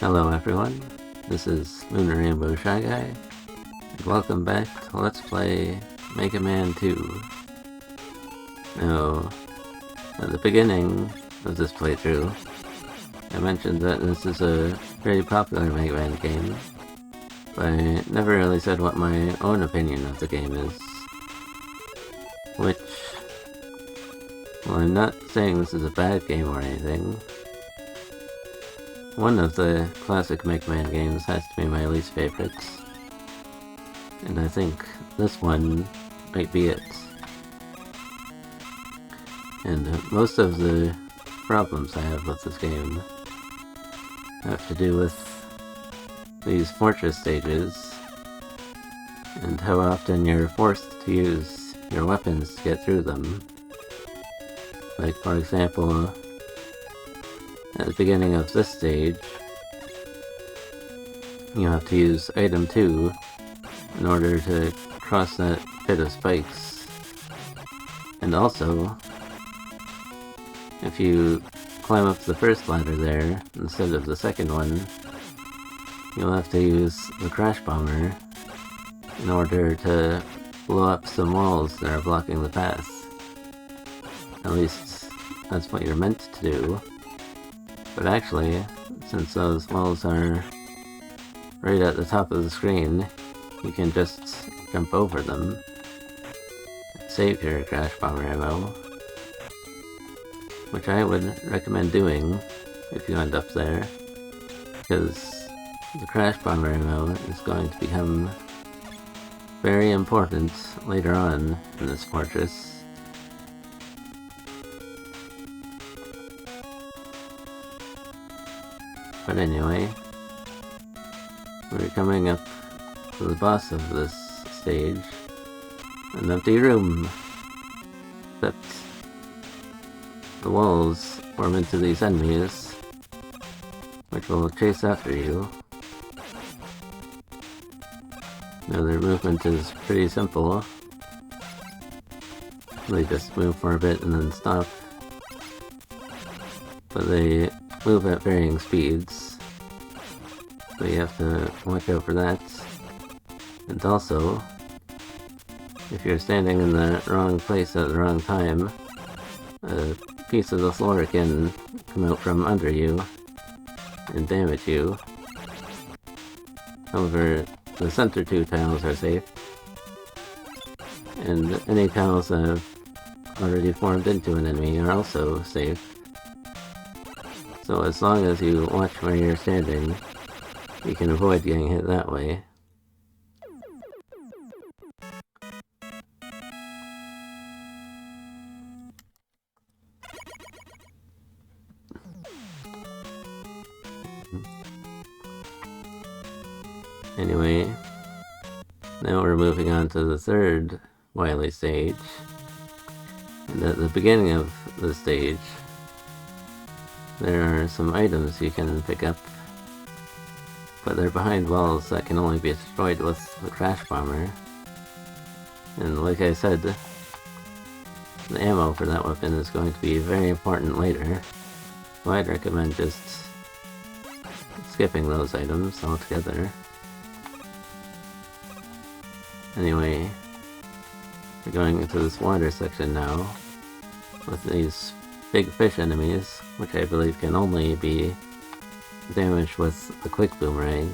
Hello everyone, this is Moon and Rainbow Shy Guy, and welcome back to Let's Play Mega Man 2. Now, at the beginning of this playthrough, I mentioned that this is a very popular Mega Man game, but I never really said what my own opinion of the game is. Which, well, I'm not saying this is a bad game or anything. One of the classic Mega Man games has to be my least favorites, and I think this one might be it. And most of the problems I have with this game have to do with these fortress stages, and how often you're forced to use your weapons to get through them. Like, for example, at the beginning of this stage, you have to use item 2 in order to cross that pit of spikes. And also, if you climb up the first ladder there instead of the second one, you'll have to use the Crash Bomber in order to blow up some walls that are blocking the path. At least, that's what you're meant to do. But actually, since those walls are right at the top of the screen, you can just jump over them and save your Crash Bomber ammo. Which I would recommend doing if you end up there, because the Crash Bomber ammo is going to become very important later on in this fortress. But anyway, we're coming up to the boss of this stage, an empty room, except the walls form into these enemies, which will chase after you. Now their movement is pretty simple. They just move for a bit and then stop. But they move at varying speeds, so you have to watch out for that. And also, if you're standing in the wrong place at the wrong time, a piece of the floor can come out from under you and damage you. However, the center two tiles are safe, and any tiles that have already formed into an enemy are also safe. So as long as you watch where you're standing, you can avoid getting hit that way. Anyway, now we're moving on to the third Wily stage. And at the beginning of the stage, there are some items you can pick up, but they're behind walls that can only be destroyed with the Crash Bomber. And like I said, the ammo for that weapon is going to be very important later, so I'd recommend just skipping those items altogether. Anyway, we're going into this water section now, with these big fish enemies, which I believe can only be damaged with the quick boomerang,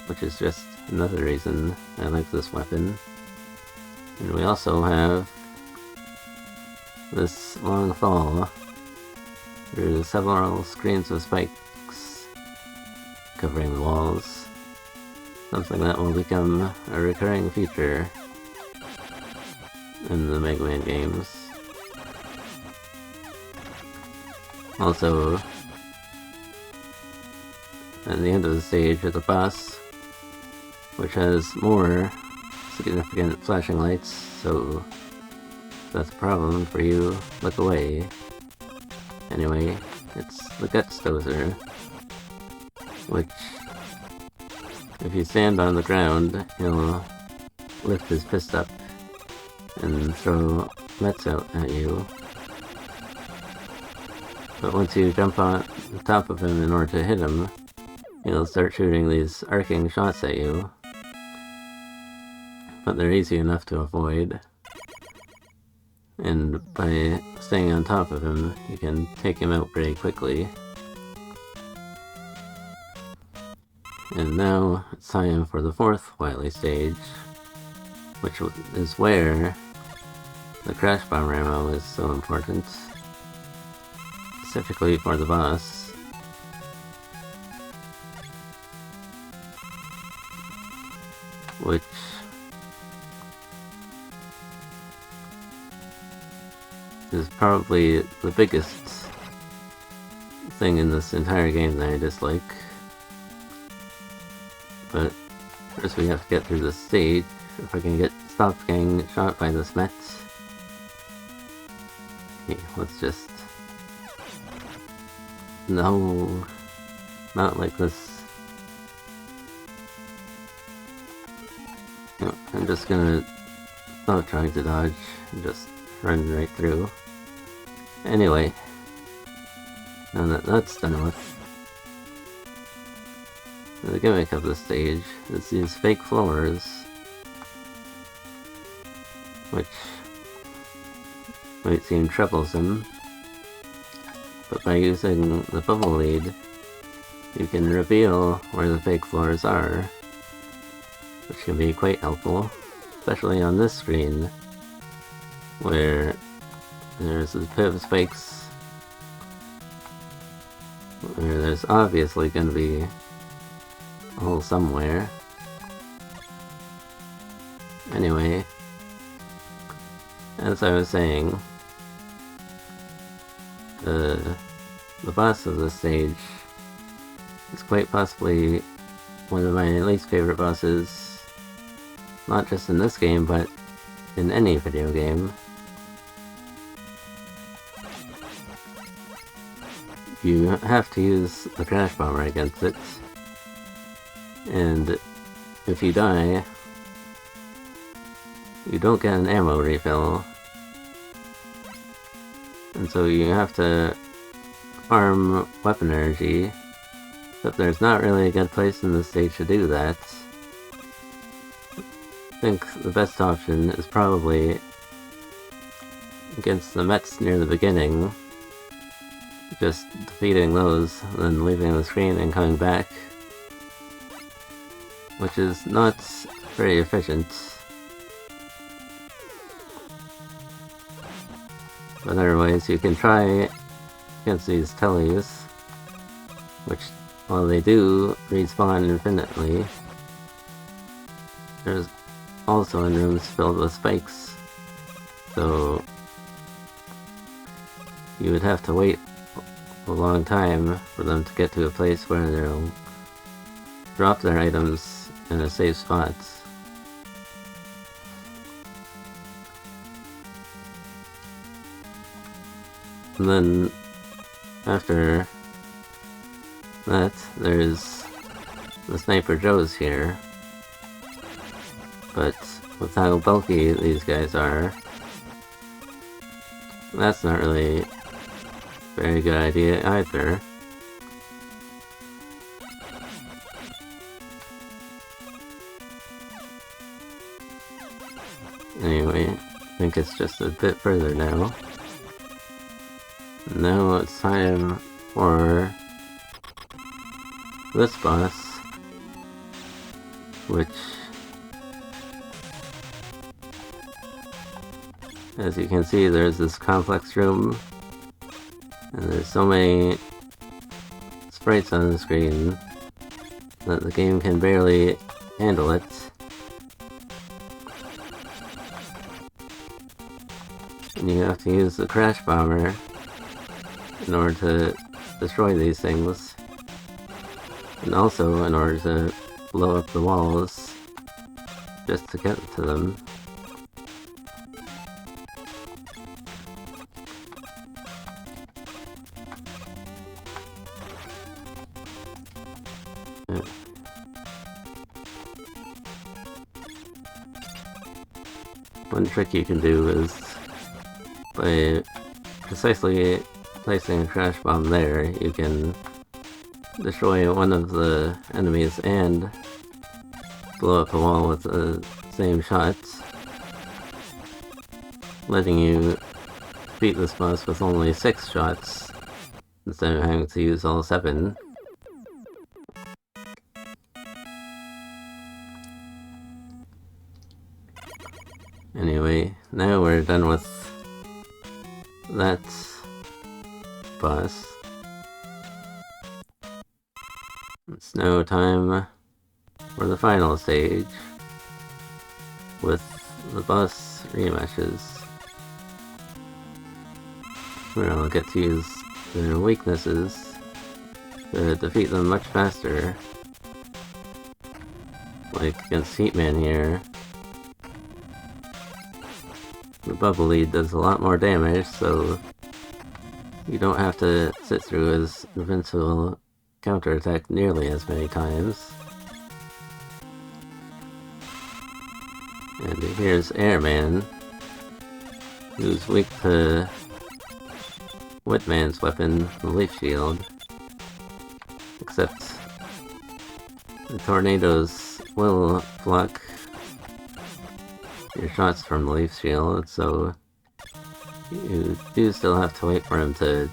which is just another reason I like this weapon. And we also have this long fall through several screens of spikes covering the walls, something that will become a recurring feature in the Mega Man games. Also, at the end of the stage is a boss, which has more significant flashing lights, so if that's a problem for you, look away. Anyway, it's the Guts Dozer, which, if you stand on the ground, he'll lift his fist up and throw mets out at you. But once you jump on the top of him in order to hit him, he'll start shooting these arcing shots at you. But they're easy enough to avoid. And by staying on top of him, you can take him out pretty quickly. And now it's time for the fourth Wily stage, which is where the Crash Bomber ammo is so important, specifically for the boss. Which is probably the biggest thing in this entire game that I dislike. But first we have to get through this stage. If I can stop getting shot by this Met. Okay, let's just... No, not like this. No, I'm just gonna stop trying to dodge and just run right through. Anyway, now that that's done with, the gimmick of this stage is these fake floors, which might seem troublesome, but by using the bubble lead, you can reveal where the fake floors are, which can be quite helpful, especially on this screen, where there's a pit of spikes, where there's obviously going to be a hole somewhere. Anyway, as I was saying, the boss of this stage is quite possibly one of my least favorite bosses, not just in this game, but in any video game. You have to use the Crash Bomber against it, and if you die, you don't get an ammo refill, and so you have to farm weapon energy, but there's not really a good place in this stage to do that. I think the best option is probably against the Mets near the beginning, just defeating those, then leaving the screen and coming back, which is not very efficient. But otherwise, you can try against these tellies, which, while they do respawn infinitely, there's also in rooms filled with spikes, so you would have to wait a long time for them to get to a place where they'll drop their items in a safe spot. And then, after that, there's the Sniper Joes here. But with how bulky these guys are, that's not really a very good idea either. Anyway, I think it's just a bit further now. Now it's time for this boss, which, as you can see, there's this complex room, and there's so many sprites on the screen that the game can barely handle it. And you have to use the Crash Bomber in order to destroy these things, and also in order to blow up the walls just to get to them. One trick you can do is by precisely placing a crash bomb there, you can destroy one of the enemies and blow up a wall with the same shots, letting you beat this boss with only 6 shots instead of having to use all 7. Anyway, now we're done with that boss. It's now time for the final stage with the boss rematches, where I'll get to use their weaknesses to defeat them much faster. Like against Heatman here, the bubble lead does a lot more damage, so you don't have to sit through his invincible counterattack nearly as many times. And here's Airman, who's weak to Woodman's weapon, the Leaf Shield. Except the tornadoes will block your shots from the Leaf Shield, so you do still have to wait for him to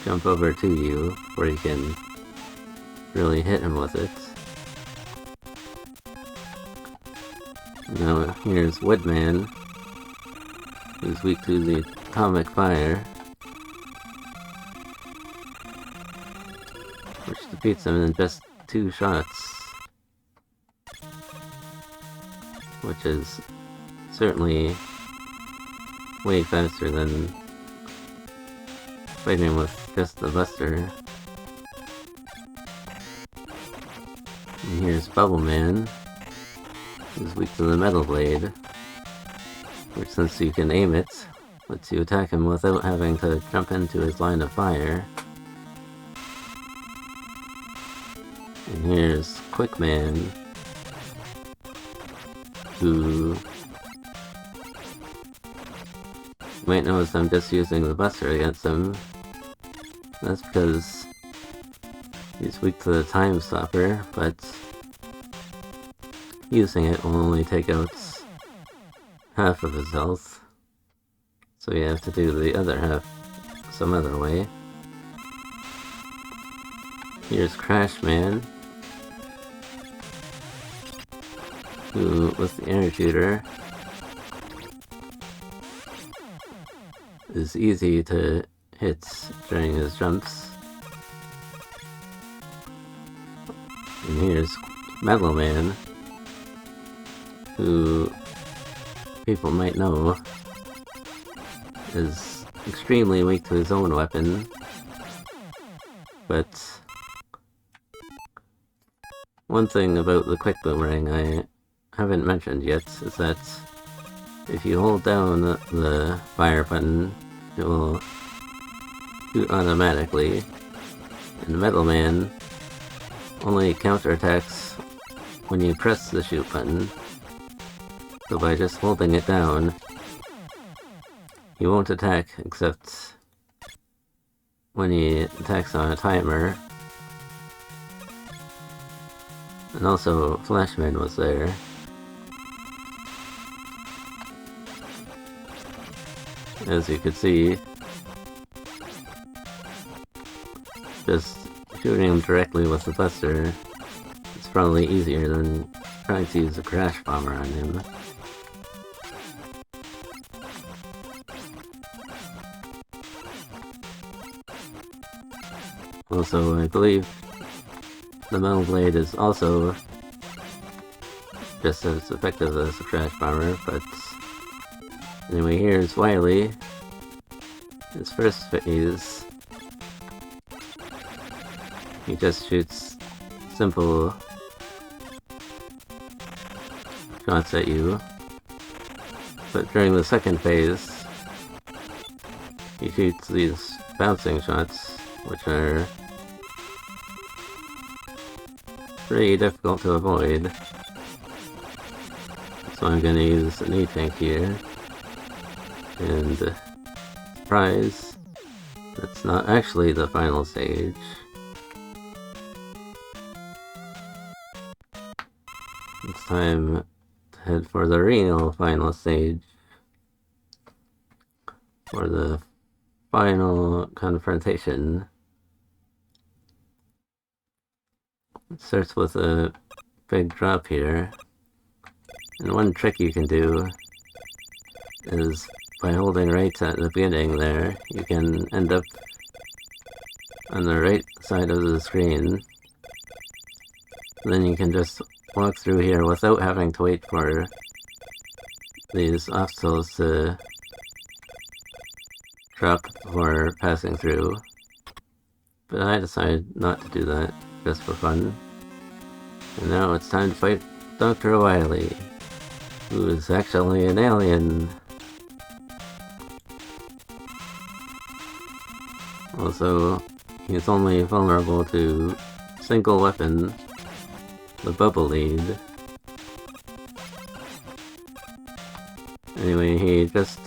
jump over to you before you can really hit him with it. Now here's Woodman, who's weak to the Atomic Fire, which defeats him in just 2 shots, which is certainly way faster than fighting with just the Buster. And here's Bubble Man, who's weak to the Metal Blade, which, since you can aim it, lets you attack him without having to jump into his line of fire. And here's Quick Man, who you might notice I'm just using the Buster against him. That's because he's weak to the Time Stopper, but using it will only take out half of his health, so you have to do the other half some other way. Here's Crash Man, who, with the air shooter, is easy to hit during his jumps. And here's Metal Man, who people might know is extremely weak to his own weapon, but one thing about the Quick Boomerang I haven't mentioned yet is that if you hold down the fire button, it will shoot automatically, and Metal Man only counterattacks when you press the shoot button. So by just holding it down, he won't attack except when he attacks on a timer. And also, Flashman was there. As you could see, just shooting him directly with the Buster is probably easier than trying to use a Crash Bomber on him. Also, I believe the Metal Blade is also just as effective as a Crash Bomber, but anyway, here's Wily. His first phase, he just shoots simple shots at you, but during the second phase, he shoots these bouncing shots, which are pretty difficult to avoid. So I'm gonna use an E-Tank here, and surprise, that's not actually the final stage. It's time to head for the real final stage. For the final confrontation. It starts with a big drop here. And one trick you can do is by holding right at the beginning there, you can end up on the right side of the screen. Then you can just walk through here without having to wait for these obstacles to drop before passing through. But I decided not to do that, just for fun. And now it's time to fight Dr. Wily, who is actually an alien. Also, he's only vulnerable to single weapon, the bubble lead. Anyway, he just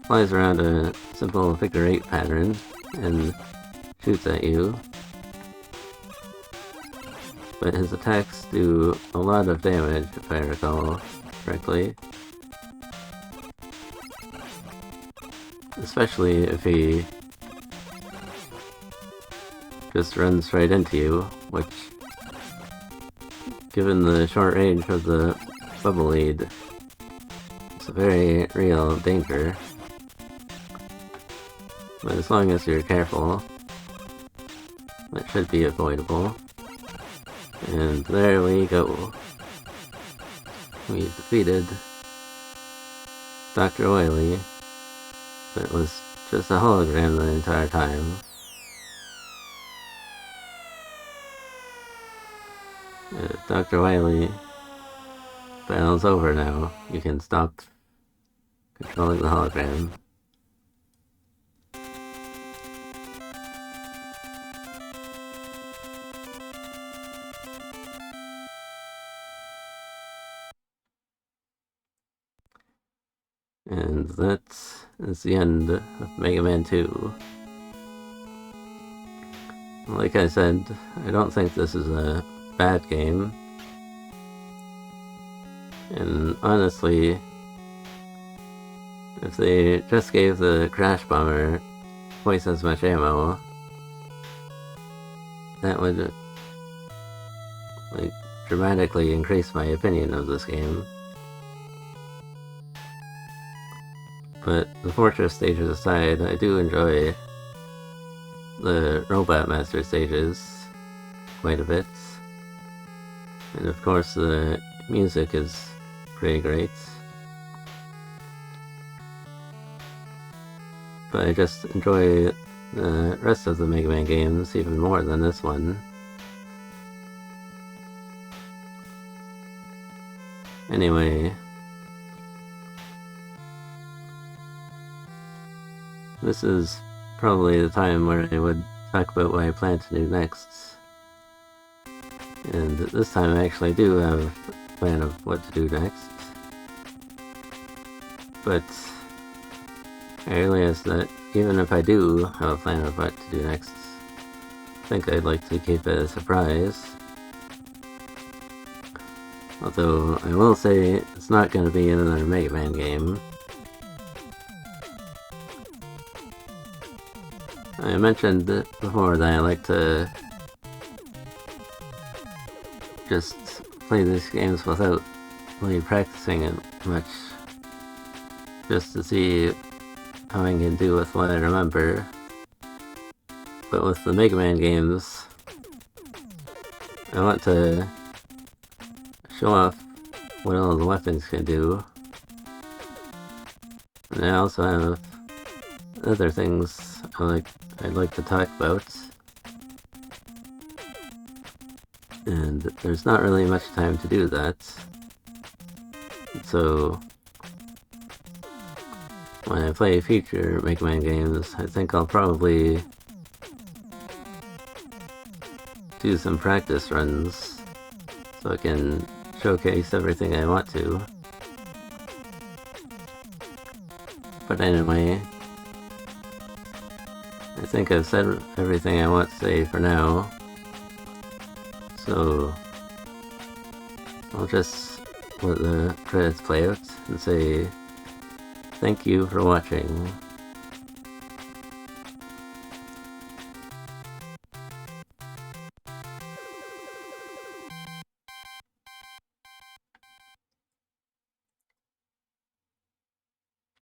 flies around a simple figure 8 pattern and shoots at you. But his attacks do a lot of damage, if I recall correctly. Especially if he just runs right into you, which, given the short range of the bubble lead, it's a very real danger. But as long as you're careful, that should be avoidable. And there we go. We defeated Dr. Wily, but it was just a hologram the entire time. Dr. Wily battle's over now. You can stop controlling the hologram. And that is the end of Mega Man 2. Like I said, I don't think this is a bad game. And honestly, if they just gave the Crash Bomber twice as much ammo, that would dramatically increase my opinion of this game. But the Fortress stages aside, I do enjoy the Robot Master stages quite a bit. And of course the music is pretty great. But I just enjoy the rest of the Mega Man games even more than this one. Anyway, this is probably the time where I would talk about what I plan to do next. And this time I actually do have a plan of what to do next. But I realized that even if I do have a plan of what to do next, I think I'd like to keep it a surprise. Although I will say it's not going to be another Mega Man game. I mentioned before that I like to just play these games without really practicing it much, just to see how I can do with what I remember. But with the Mega Man games, I want to show off what all the weapons can do. And I also have other things I'd like to talk about. And there's not really much time to do that. So when I play future Mega Man games, I think I'll probably do some practice runs so I can showcase everything I want to. But anyway, I think I've said everything I want to say for now. So I'll just let the credits play out and say thank you for watching.